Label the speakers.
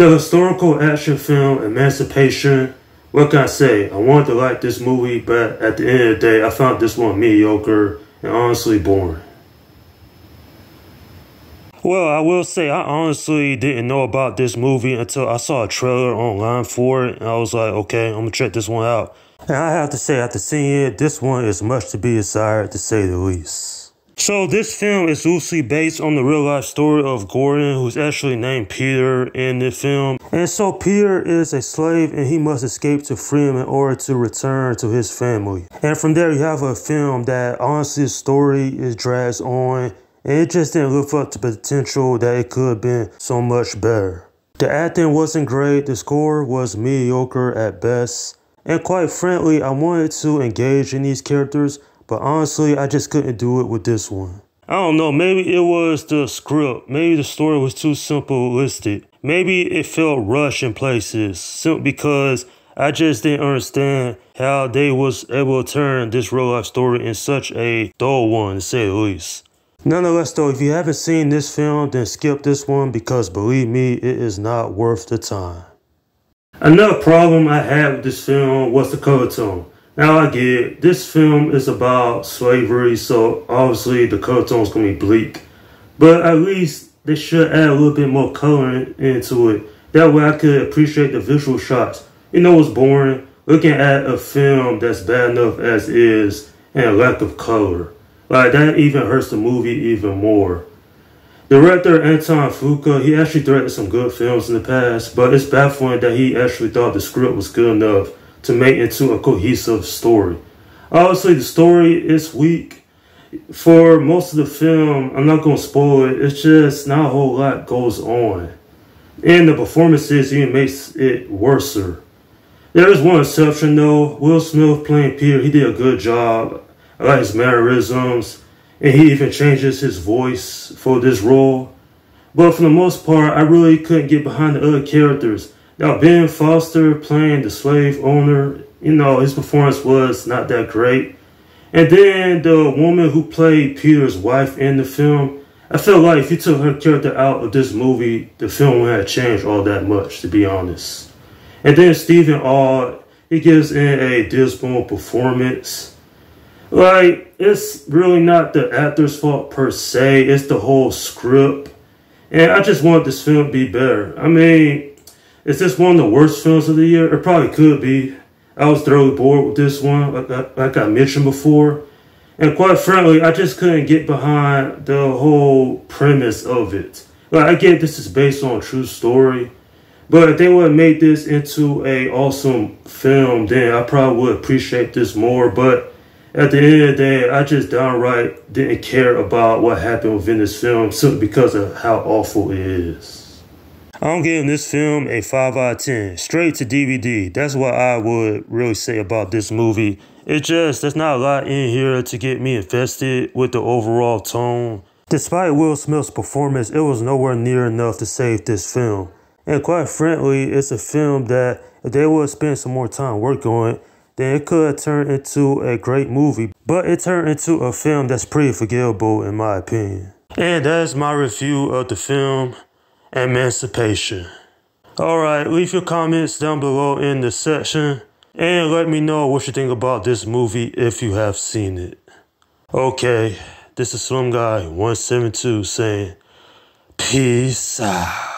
Speaker 1: The historical action film Emancipation, what can I say? I wanted to like this movie, but at the end of the day, I found this one mediocre and honestly boring. Well, I will say I honestly didn't know about this movie until I saw a trailer online for it, and I was like, okay, I'm gonna check this one out. And I have to say, after seeing it, this one is much to be desired, to say the least. So this film is loosely based on the real life story of Gordon, who's actually named Peter in the film. And so Peter is a slave and he must escape to freedom in order to return to his family. And from there you have a film that honestly the story is drags on and it just didn't live up to the potential that it could have been so much better. The acting wasn't great, the score was mediocre at best. And quite frankly, I wanted to engage in these characters, but honestly, I just couldn't do it with this one. I don't know, maybe it was the script. Maybe the story was too simplistic. Maybe it felt rushed in places, simply because I just didn't understand how they was able to turn this real life story in such a dull one, to say the least. Nonetheless though, if you haven't seen this film, then skip this one because believe me, it is not worth the time. Another problem I had with this film was the color tone. Now I get it, this film is about slavery, so obviously the color tone is going to be bleak. But at least they should add a little bit more color into it. That way I could appreciate the visual shots. You know it's boring looking at a film that's bad enough as is and a lack of color. Like that even hurts the movie even more. Director Anton Fuqua, he actually directed some good films in the past, but it's baffling that he actually thought the script was good enough to make it into a cohesive story. Obviously, the story is weak. For most of the film, I'm not going to spoil it, it's just not a whole lot goes on. And the performances even makes it worser. There is one exception though, Will Smith playing Peter, he did a good job. I like his mannerisms, and he even changes his voice for this role. But for the most part, I really couldn't get behind the other characters. Now, Ben Foster playing the slave owner, you know, his performance was not that great. And then the woman who played Peter's wife in the film, I feel like if you took her character out of this movie, the film wouldn't have changed all that much, to be honest. And then Stephen Auld, he gives in a dismal performance. Like, it's really not the actor's fault per se, it's the whole script. And I just want this film to be better. I mean, is this one of the worst films of the year? It probably could be. I was thoroughly bored with this one, like I mentioned before. And quite frankly, I just couldn't get behind the whole premise of it. Like, I get this is based on a true story, but if they would have made this into an awesome film, then I probably would appreciate this more. But at the end of the day, I just downright didn't care about what happened within this film simply because of how awful it is. I'm giving this film a 5 out of 10, straight to DVD. That's what I would really say about this movie. There's not a lot in here to get me invested with the overall tone. Despite Will Smith's performance, it was nowhere near enough to save this film. And quite frankly, it's a film that if they would spend some more time working on it, then it could have turned into a great movie. But it turned into a film that's pretty forgettable in my opinion. And that's my review of the film Emancipation. Alright, leave your comments down below in the section and let me know what you think about this movie if you have seen it. Okay, this is Slim Guy 172 saying peace out.